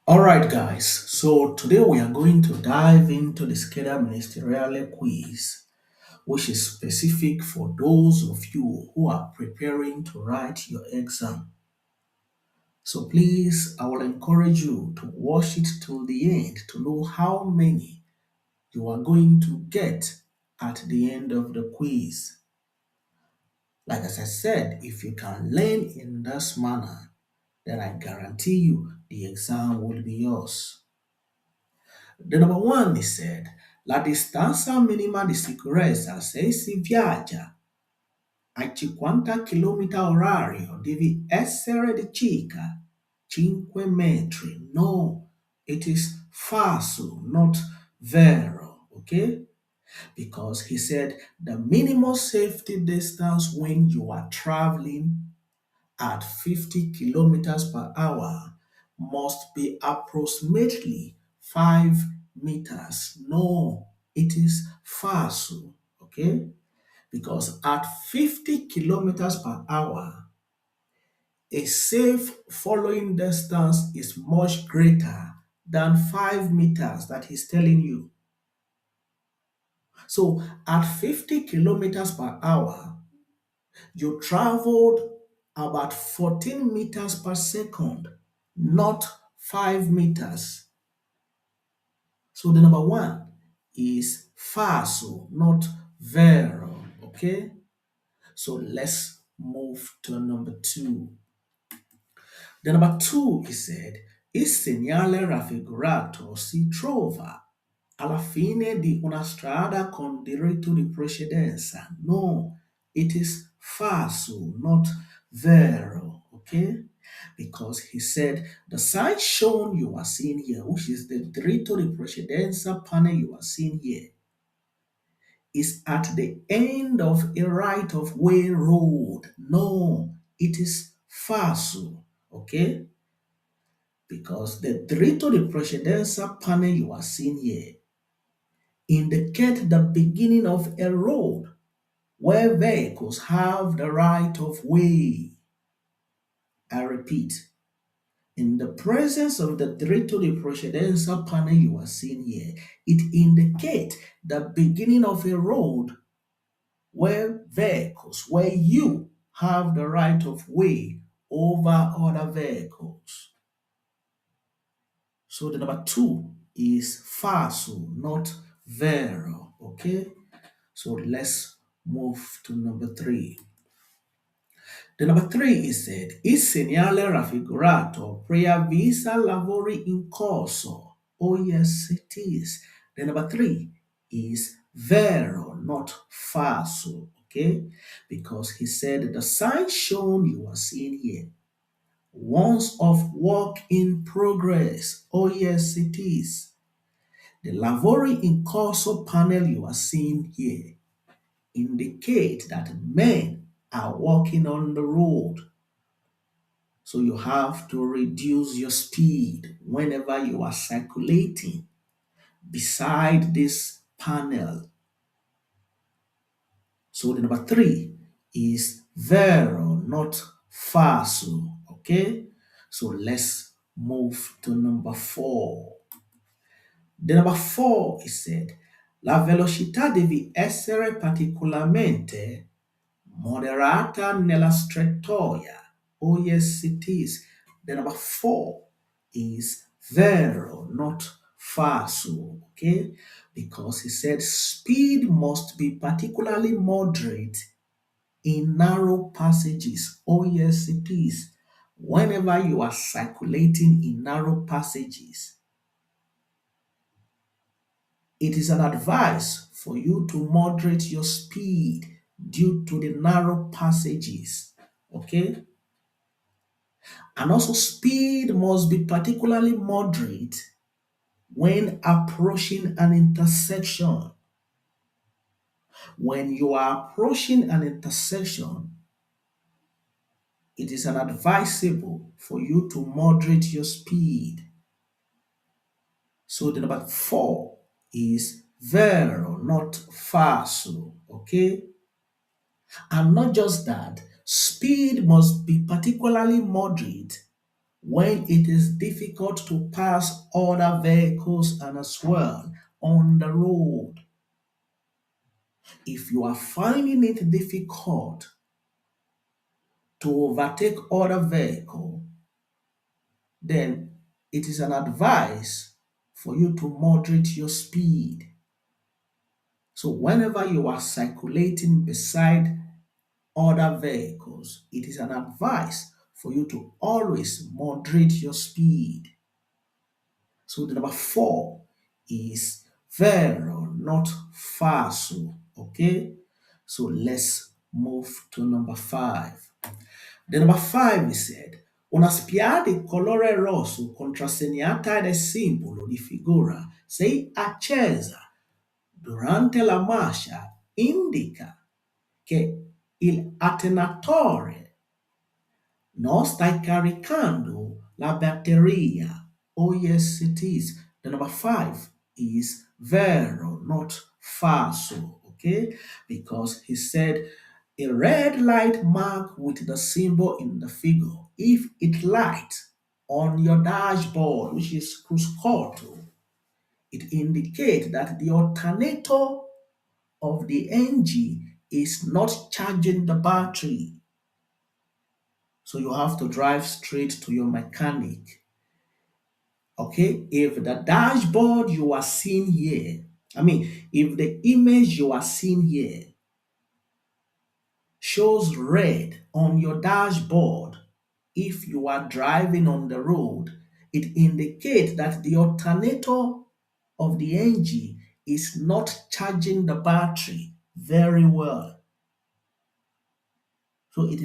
All right, guys. So today we are going to dive into the SCADA Ministerial Quiz, which is specific for those of you who are preparing to write your exam. So please, I will encourage you to watch it till the end to know how many you are going to get at the end of the quiz. Like as I said, if you can learn in this manner, then I guarantee you the exam will be yours. The number one is said, la distanza minima di sicurezza se si viaggia a 50 km orario deve essere di circa 5 metri. No, it is falso, not vero. Okay? Because he said the minimum safety distance when you are traveling at 50 kilometers per hour must be approximately 5 meters. No, it is falso. Okay? Because at 50 kilometers per hour, a safe following distance is much greater than 5 meters that he's telling you. So at 50 kilometers per hour, you traveled about 14 meters per second, not 5 meters. So the number one is falso, not vero. Okay? So let's move to number two. The number two is said, il segnale raffigurato si trova alla fine di una strada con diritto di precedenza. No, it is falso, not vero. Okay? Because he said the sign shown you are seeing here, which is the diritto di precedenza panel you are seeing here, is at the end of a right of way road. No, it is falso. Okay? Because the diritto di precedenza panel you are seeing here indicate the beginning of a road where vehicles have the right of way. I repeat, in the presence of the diritto di precedenza panel you are seeing here, it indicates the beginning of a road where you have the right of way over other vehicles. So the number two is falso, not vero. Okay? So let's move to number three. The number three is said, il segnale raffigurato preavvisa lavori in corso. Oh yes, it is. The number three is vero, not falso. Okay? Because he said the sign shown you are seeing here warns of work in progress. Oh yes, it is. The lavori in corso panel you are seeing here indicate that men are walking on the road. So you have to reduce your speed whenever you are circulating beside this panel. So the number three is vero, not falso. Okay? So let's move to number four. The number four is said, la velocità deve essere particolarmente moderata nella strettoia. Oh, yes, it is. The number four is vero, not falso. Okay? Because he said speed must be particularly moderate in narrow passages. Oh, yes, it is. Whenever you are circulating in narrow passages, it is an advice for you to moderate your speed due to the narrow passages. Okay? And also, speed must be particularly moderate when approaching an intersection. When you are approaching an intersection, it is an advisable for you to moderate your speed. So the number four is vero, not falso. Okay? And not just that, speed must be particularly moderate when it is difficult to pass other vehicles and as well on the road. If you are finding it difficult to overtake other vehicle, then it is an advice for you to moderate your speed. So whenever you are circulating beside other vehicles, it is an advice for you to always moderate your speed. So the number four is vero, not falso. Okay? So let's move to number five. The number five is said, una spiate colore rosso contrassegnata ed è simbolo di figura sei accesa durante la marcia indica che il attenatore non stai caricando la batteria. Oh, yes, it is. The number five is vero, not falso. Okay? Because he said a red light mark with the symbol in the figure, if it lights on your dashboard, which is cruise control, it indicates that the alternator of the engine is not charging the battery. So you have to drive straight to your mechanic. Okay, if the dashboard you are seeing here, if the image you are seeing here shows red on your dashboard, if you are driving on the road, it indicates that the alternator of the engine is not charging the battery very well. So it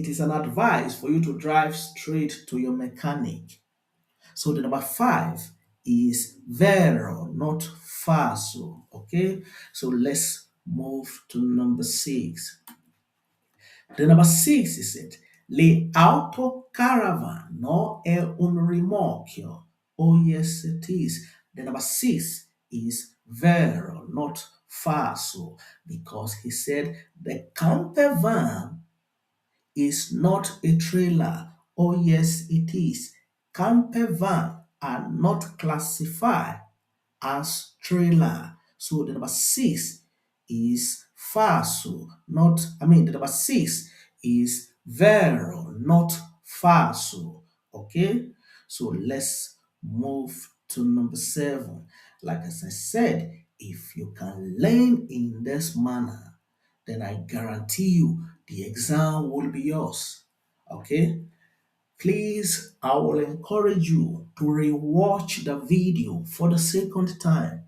is an advice for you to drive straight to your mechanic. So the number five is vero, not falso. Okay, so let's move to number six. The number six is it. Le autocaravano è un rimorchio. Oh, yes, it is. The number six is vero, not falso, because he said the camper van is not a trailer. Oh, yes, it is. Camper van are not classified as trailer. So the number six is falso, the number six is vero, not falso. Okay, so let's move to number seven. Like as I said, if you can learn in this manner, then I guarantee you the exam will be yours. Okay, please, I will encourage you to rewatch the video for the second time,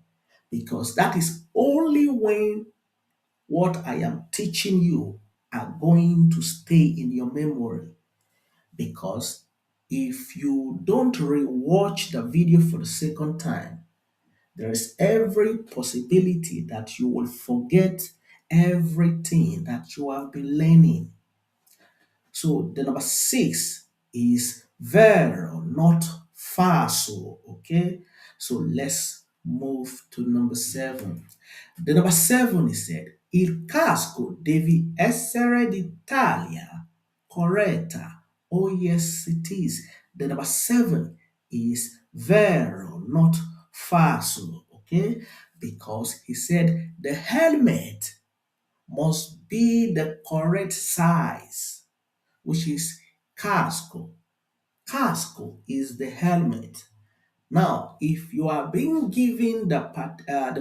because that is only when what I am teaching you are going to stay in your memory. Because if you don't rewatch the video for the second time, there is every possibility that you will forget everything that you have been learning. So the number six is vero, not falso. Okay, so let's move to number seven. The number seven is said, il casco devi essere d'Italia corretta. Oh, yes, it is. The number seven is vero, not falso. Okay, because he said the helmet must be the correct size, which is casco. Casco is the helmet. Now, if you are being given the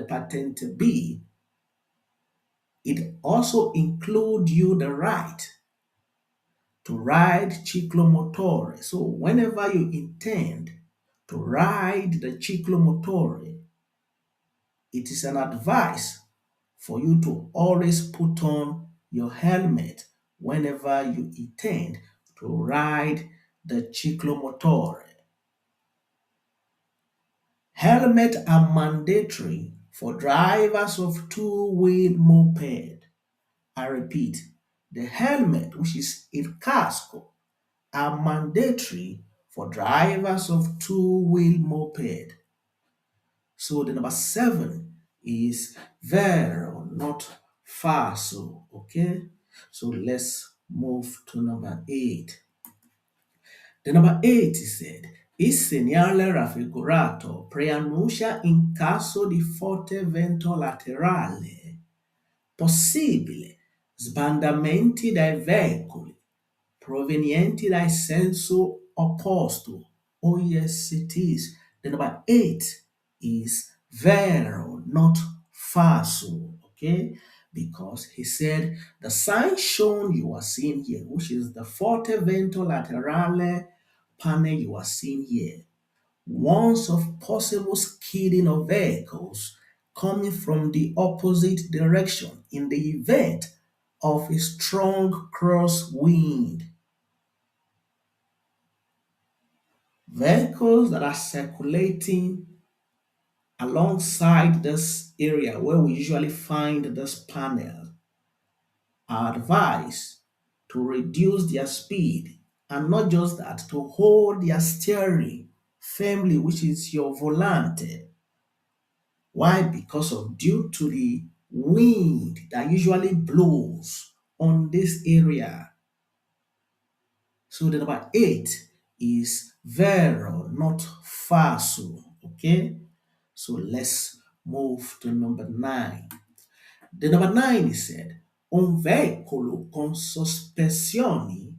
Patente B, it also includes you the right to ride ciclomotore. So whenever you intend to ride the ciclomotore, it is an advice for you to always put on your helmet whenever you intend to ride the ciclomotore. Helmets are mandatory for drivers of two-wheel moped. I repeat, the helmet, which is il casco, are mandatory for drivers of two-wheel moped. So the number seven is vero, not falso. Okay, so let's move to number eight. The number 8 is said, il segnale raffigurato preannuncia in caso di forte vento laterale possibile sbandamenti dai veicoli provenienti dal senso opposto. Oh, yes, it is. The number 8 is vero, not falso. Okay? Because he said the sign shown you are seeing here, which is the forte vento laterale panel you are seeing here, warns of possible skidding of vehicles coming from the opposite direction in the event of a strong crosswind. Vehicles that are circulating alongside this area where we usually find this panel are advised to reduce their speed, and not just that, to hold their steering firmly, which is your volante. Why? Because of due to the wind that usually blows on this area. So the number 8 is vero, not falso. Okay? So let's move to number 9. The number 9 is said, un veicolo con sospensioni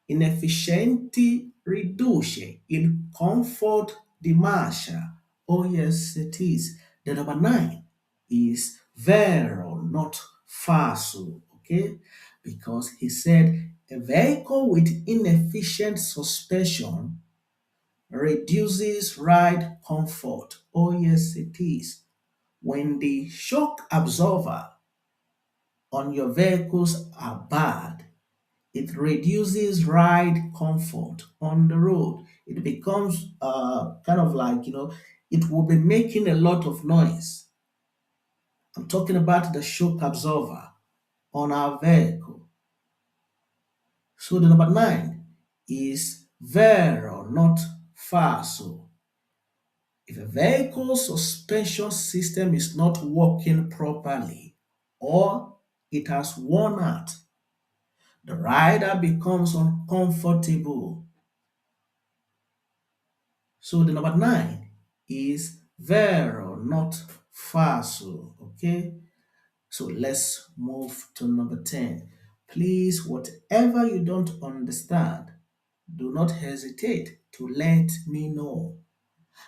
inefficienti riduce il comfort di marcia. Oh, yes, it is. The number 9 is vero, not falso. Okay? Because he said a vehicle with inefficient suspension reduces ride comfort. Oh, yes, it is. When the shock absorber on your vehicles are bad, it reduces ride comfort on the road. It becomes kind of like, it will be making a lot of noise. I'm talking about the shock absorber on our vehicle. So the number 9 is vero, not falso. If a vehicle suspension system is not working properly or it has worn out, the rider becomes uncomfortable. So the number 9 is vero, not falso. Okay? So let's move to number 10. Please, whatever you don't understand, do not hesitate to let me know.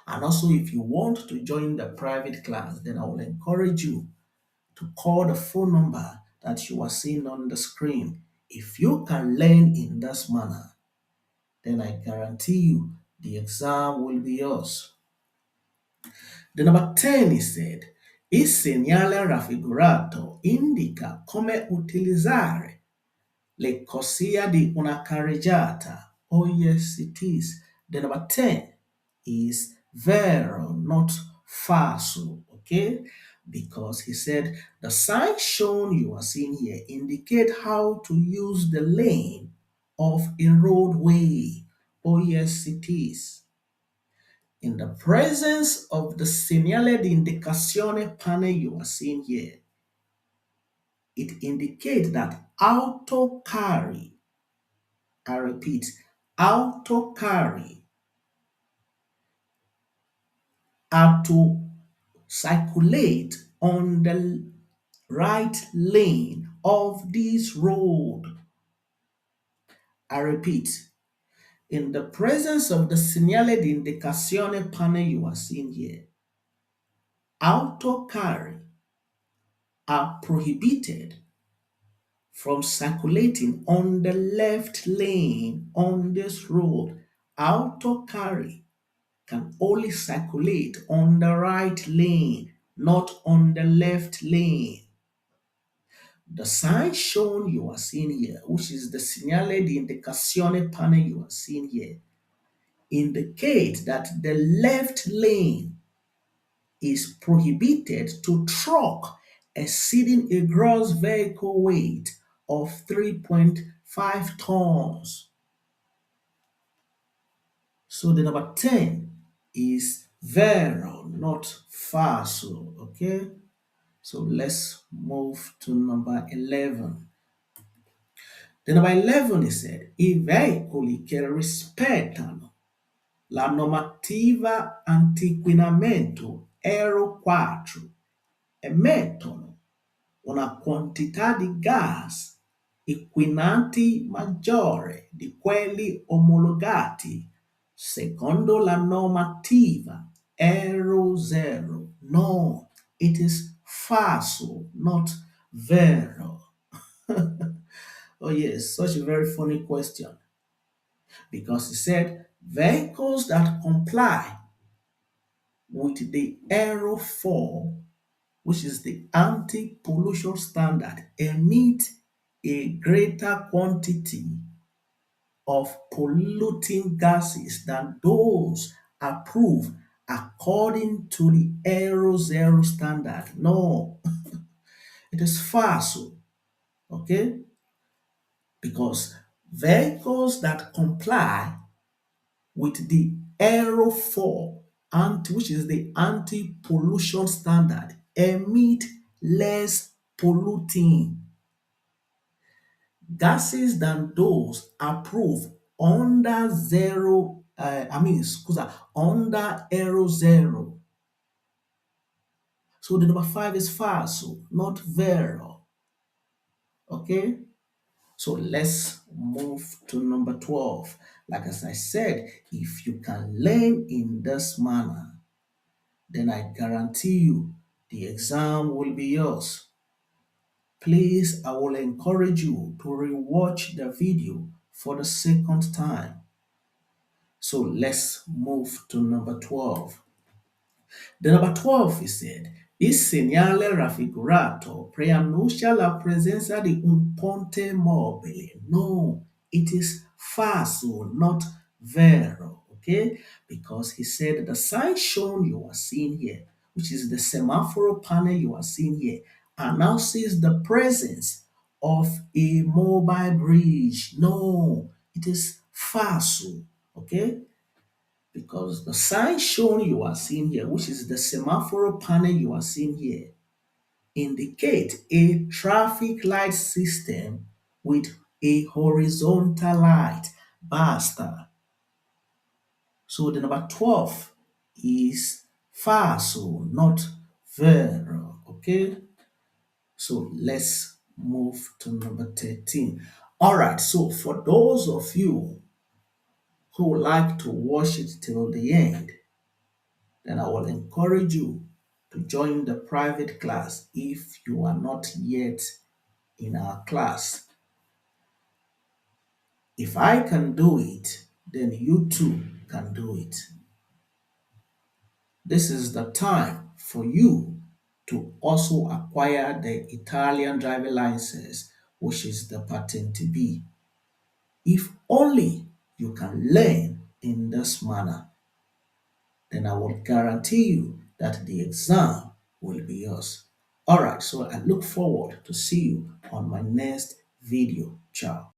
And also, if you want to join the private class, then I will encourage you to call the phone number that you are seeing on the screen. If you can learn in this manner, then I guarantee you the exam will be yours. The number 10 is said, il segnale raffigurato indica come utilizzare le corsia di una carreggiata. Oh, yes, it is. The number 10 is vero, not falso. Okay? Because he said the sign shown you are seeing here indicate how to use the lane of a roadway. Oh, yes, it is. In the presence of the segnale di indicazione panel you are seeing here, it indicates that auto carry, I repeat, auto carry are to circulate on the right lane of this road. I repeat, in the presence of the segnale di indicazione panel you are seeing here, auto carry are prohibited from circulating on the left lane on this road. Auto carry can only circulate on the right lane, not on the left lane. The sign shown you are seeing here, which is the segnale di indicazione panel you are seeing here, indicates that the left lane is prohibited to truck exceeding a gross vehicle weight of 3.5 tons. So the number 10 is vero, not falso. Okay? So let's move to number 11. Then number 11 he said, i veicoli che rispettano la normativa antinquinamento Euro 4 emettono una quantità di gas inquinanti maggiore di quelli omologati secondo la normativa Euro 0. No, it is falso, not vero. Oh yes, such a very funny question because he said vehicles that comply with the Euro 4, which is the anti-pollution standard, emit a greater quantity of polluting gases than those approved according to the Euro 0 standard. No, it is false, okay? Because vehicles that comply with the Euro 4, which is the anti-pollution standard, emit less polluting gases than those approved under under Euro 0. So the number 5 is false, not vero. Okay? So let's move to number 12. Like as I said, if you can learn in this manner, then I guarantee you the exam will be yours. Please, I will encourage you to rewatch the video for the second time. So let's move to number 12. The number 12 is said, il segnale raffigurato preannuncia la presenza di un ponte mobile. No, it is falso, not vero. Okay? Because he said the sign shown you are seeing here, which is the semaphore panel you are seeing here, announces the presence of a mobile bridge. No, it is falso. Okay? Because the sign shown you are seeing here, which is the semaphore panel you are seeing here, indicate a traffic light system with a horizontal light. Basta. So the number 12 is falso, not vero. Okay? So let's move to number 13. All right, so for those of you who like to watch it till the end, then I will encourage you to join the private class if you are not yet in our class. If I can do it, then you too can do it. This is the time for you to also acquire the Italian driving license, which is the Patente B. If only you can learn in this manner, then I will guarantee you that the exam will be yours. All right, so I look forward to see you on my next video. Ciao.